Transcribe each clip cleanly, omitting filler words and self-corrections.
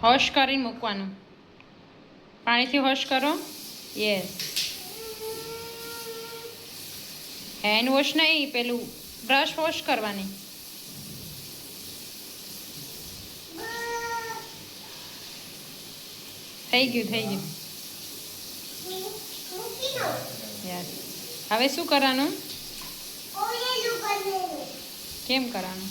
Wash કરીને મૂકવાનું. પાણીથી વોશ કરો. યસ. હેન્ડ વોશ નહીં, પેલું બ્રશ વોશ કરવાની. થઈ ગયું. યસ. હવે શું કરવાનું? કેમ કરવાનું?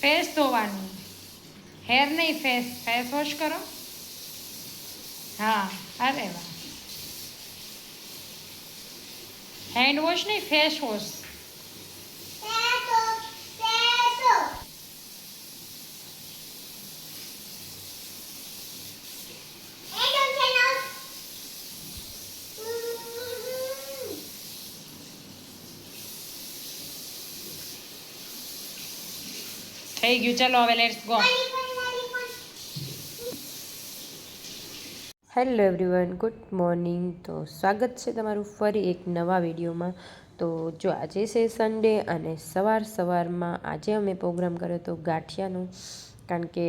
ફેસ ધોવાનું, હેર નહીં, ફેસ વોશ કરો. હા, અરે વાહ. હેન્ડ વોશ નહીં, ફેસ વોશ. થઈ ગયું. ચલો હવે let's go. Hello everyone, good morning. તો સ્વાગત છે તમારું ફરી એક નવા વિડીયોમાં. તો જો આજે છે સન્ડે અને સવારમાં આજે અમે પ્રોગ્રામ કર્યો હતો ગાંઠિયાનો, કારણ કે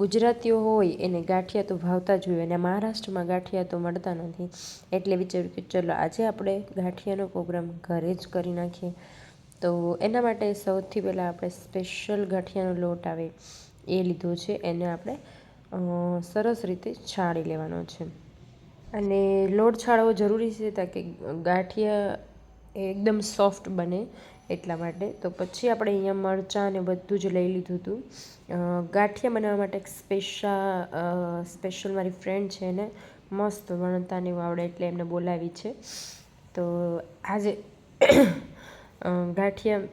ગુજરાતીઓ હોય એને ગાંઠિયા તો ભાવતા જ હોય અને મહારાષ્ટ્રમાં ગાંઠિયા તો મળતા નથી, એટલે વિચાર્યું કે ચલો આજે આપણે ગાંઠિયાનો પ્રોગ્રામ ઘરે જ કરી નાખીએ. તો એના માટે સૌથી પહેલાં આપણે સ્પેશિયલ ગાંઠિયાનો લોટ આવે એ લીધો છે. એને આપણે સરસ રીતે છાણી લેવાનો છે અને લોટ છાણવો જરૂરી છે તાકે ગાંઠિયા એકદમ સોફ્ટ બને એટલા માટે. તો પછી આપણે અહીંયા મરચાં અને બધું જ લઈ લીધું હતું. ગાંઠિયા બનાવવા માટે એક સ્પેશિયલ મારી ફ્રેન્ડ છે, એને મસ્ત વણતાને આવડે એટલે એમને બોલાવી છે. તો આજે ગાંઠિયા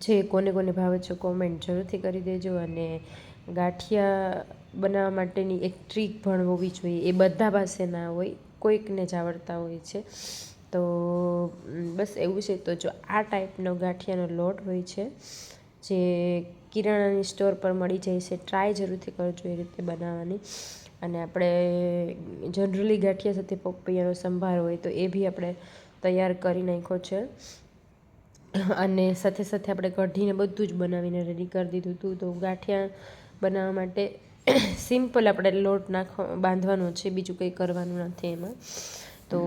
જે કોને ભાવે છે કોમેન્ટ જરૂરથી કરી દેજો. અને ગાંઠિયા બનાવવા માટેની એક ટ્રીક પણ હોવી જોઈએ, એ બધા પાસે ના હોય, કોઈકને જ આવડતા હોય છે. તો બસ એવું છે. તો જો આ ટાઈપનો ગાંઠિયાનો લોટ હોય છે જે કિરાણાની સ્ટોર પર મળી જાય છે, ટ્રાય જરૂરથી કરજો એ રીતે બનાવવાની. અને આપણે જનરલી ગાંઠિયા સાથે પપૈયાનો સંભાર હોય તો એ બી આપણે તૈયાર કરી નાખ્યો છે. અને સાથે આપણે કઢીને બધું જ બનાવીને રેડી કરી દીધું હતું. તો ગાંઠિયા બનાવવા માટે સિમ્પલ આપણે લોટ બાંધવાનો છે, બીજું કંઈ કરવાનું નથી એમાં. તો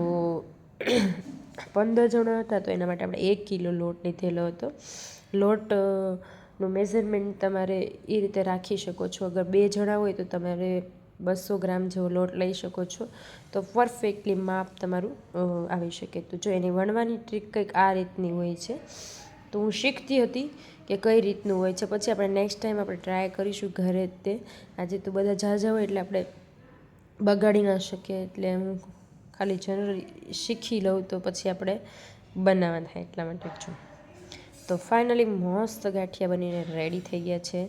15 જણા હતા તો એના માટે આપણે 1 કિલો લોટ લીધેલો હતો. લોટનું મેઝરમેન્ટ તમારે એ રીતે રાખી શકો છો. અગર 2 જણા હોય તો તમારે 200 ગ્રામ જેવો લોટ લઈ શકો છો, તો પરફેક્ટલી માપ તમારું આવી શકે. તો જો એની વણવાની ટ્રીક કંઈક આ રીતની હોય છે. તો હું શીખતી હતી કે કઈ રીતનું હોય છે, પછી આપણે નેક્સ્ટ ટાઈમ આપણે ટ્રાય કરીશું ઘરે જ તે. આજે તો બધા ઝાઝા હોય એટલે આપણે બગાડી ના શકીએ, એટલે હું ખાલી જનરલી શીખી લઉં તો પછી આપણે બનાવવા થાય એટલા માટે જો. તો ફાઇનલી મસ્ત ગાંઠિયા બનીને રેડી થઈ ગયા છે.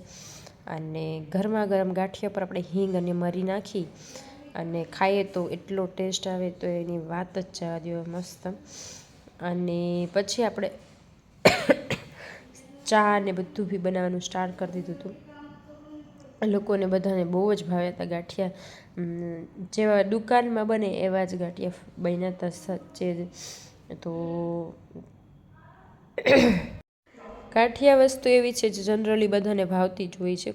અને ગરમા ગરમ ગાંઠિયા પર આપણે હિંગ અને મરી નાખી અને ખાઈએ તો એટલો ટેસ્ટ આવે તો એની વાત જ જવા દો, મસ્ત. અને પછી આપણે ચા ને બધું બી બનાવવાનું સ્ટાર્ટ કરી દીધું હતું. લોકોને બધાને બહુ જ ભાવ્યા હતા ગાંઠિયા. જેવા દુકાનમાં બને એવા જ ગાંઠિયા બન્યા હતા સાચે જ. તો ગાંઠિયા વસ્તુ એવી છે જે જનરલી બધાને ભાવતી જ હોય છે.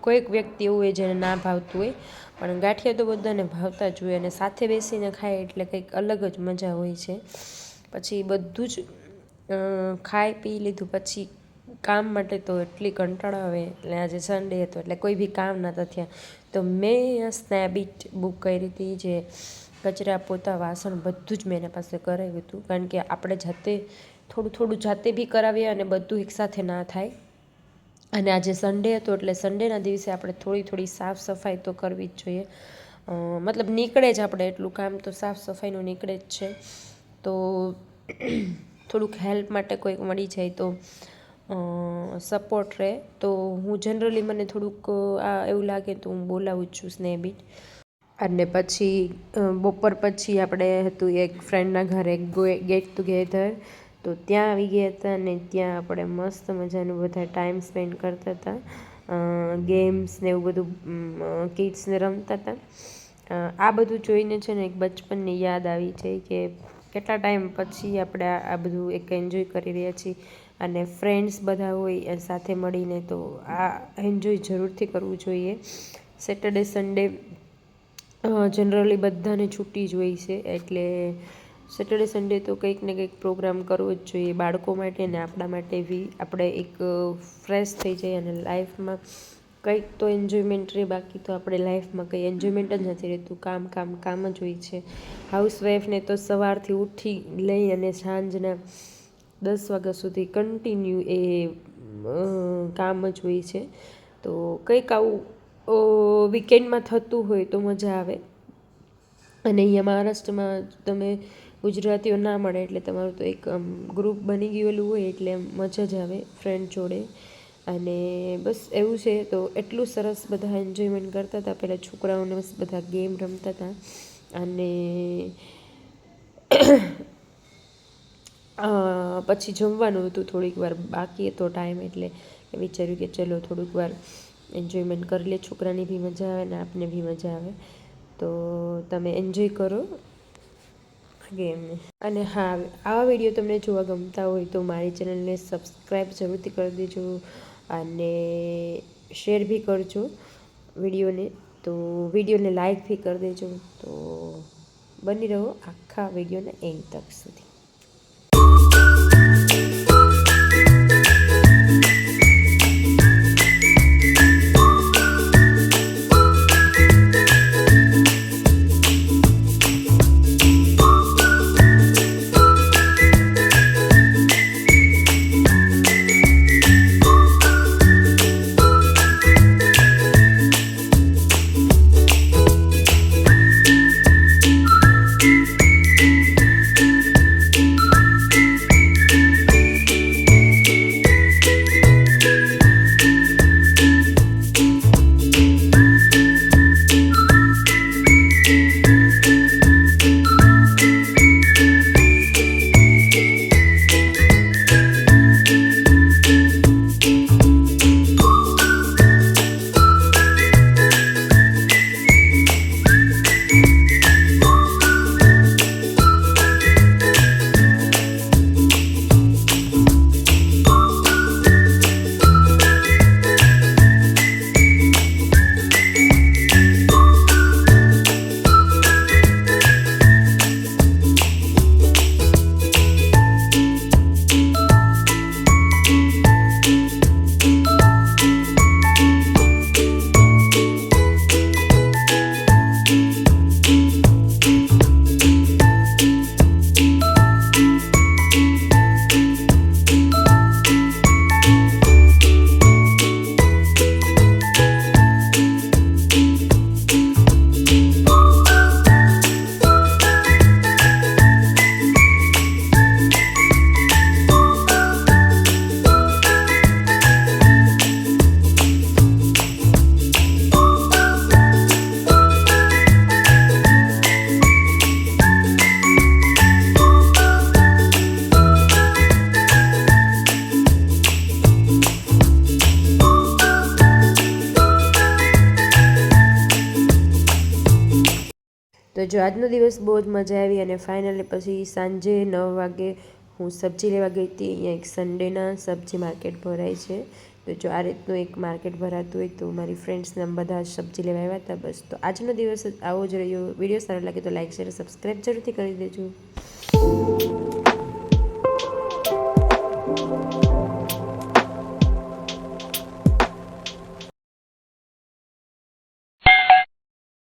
કોઈક વ્યક્તિ એવું હોય જેને ના ભાવતું હોય, પણ ગાંઠિયા તો બધાને ભાવતા જ હોય. અને સાથે બેસીને ખાય એટલે કંઈક અલગ જ મજા હોય છે. પછી બધું જ ખાઈ પી લીધું પછી કામ માટે તો એટલી કંટાળો આવે. એટલે આજે સન્ડે હતો એટલે કોઈ બી કામ નહોતા થયા. તો મેં સ્નેપડીટ બુક કરી હતી, જે કચરા પોતા વાસણ બધું જ મેં એના પાસે કરાવ્યું હતું. કારણ કે આપણે જાતે થોડું જાતે બી કરાવીએ અને બધું એકસાથે ના થાય. અને આજે સન્ડે હતો એટલે સન્ડેના દિવસે આપણે થોડી સાફ સફાઈ તો કરવી જ જોઈએ. મતલબ નીકળે જ આપણે એટલું કામ તો સાફ સફાઈનું નીકળે જ છે. તો થોડુંક હેલ્પ માટે કોઈક મળી જાય તો સપોર્ટ રહે. તો હું જનરલી મને થોડુંક એવું લાગે તો હું બોલાવું જ છું સ્નેપડીટ. અને પછી બપોર પછી આપણે હતું એક ફ્રેન્ડના ઘરે ગેટ ટુગેધર, તો ત્યાં આવી ગયા હતા. અને ત્યાં આપણે મસ્ત મજાનું બધા ટાઈમ સ્પેન્ડ કરતા હતા, ગેમ્સ ને એવું બધું કિડ્સને રમતા હતા. આ બધું જોઈને છે ને એક બચપનની યાદ આવી જાય કે કેટલા ટાઈમ પછી આપણે આ બધું એક એન્જોય કરી રહ્યા છીએ અને ફ્રેન્ડ્સ બધા હોય સાથે મળીને, તો આ એન્જોય જરૂરથી કરવું જોઈએ. સેટરડે સન્ડે જનરલી બધાને છૂટી જ હોય છે, એટલે સેટરડે સન્ડે તો કંઈક ને કંઈક પ્રોગ્રામ કરવો જ જોઈએ બાળકો માટે ને આપણા માટે બી. આપણે એક ફ્રેશ થઈ જાય અને લાઈફમાં કંઈક તો એન્જોયમેન્ટ રહે, બાકી તો આપણે લાઈફમાં કંઈ એન્જોયમેન્ટ જ નથી રહેતું. કામ કામ કામ જ હોય છે. હાઉસવાઈફને તો સવારથી ઉઠી લઈ અને સાંજના 10 વાગ્યા સુધી કન્ટિન્યુ એ કામ જ હોય છે. તો કંઈક આવું વીકેન્ડમાં થતું હોય તો મજા આવે. અને અહીંયા મહારાષ્ટ્રમાં તમે ગુજરાતીઓ ના મળે એટલે તમારું તો એક ગ્રુપ બની ગયેલું હોય એટલે મજા જ આવે ફ્રેન્ડ જોડે. અને બસ એવું છે. તો એટલું સરસ બધા એન્જોયમેન્ટ કરતા હતા. પહેલાં છોકરાઓને બસ બધા ગેમ રમતા હતા અને પછી જમવાનું હતું. થોડીક વાર બાકી હતો ટાઈમ, એટલે વિચાર્યું કે ચલો થોડુંક વાર એન્જોયમેન્ટ કરી લે, છોકરાની બી મજા આવે ને આપને બી મજા આવે. તો તમે એન્જોય કરો ગેમને. અને હા, આવા વિડીયો તમને જોવા ગમતા હોય તો મારી ચેનલને સબસ્ક્રાઈબ જરૂરથી કરી દેજો અને શેર બી કરજો વિડીયોને. તો વિડીયોને લાઈક બી કરી દેજો. તો બની રહો આખા વિડીયોના એન્ડ તક સુધી. તો જો આજનો દિવસ બહુ જ મજા આવી અને ફાઇનલી પછી સાંજે 9 વાગે હું સબ્જી લેવા ગઈ હતી. અહીંયા એક સન્ડેના સબ્જી માર્કેટ ભરાય છે. તો જો આ રીતનું એક માર્કેટ ભરાતું હોય તો મારી ફ્રેન્ડ્સને બધા સબ્જી લેવા આવ્યા હતા. બસ તો આજનો દિવસ આવો જ રહ્યો. વિડીયો સારો લાગે તો લાઈક શેર સબસ્ક્રાઈબ જરૂરથી કરી દેજો.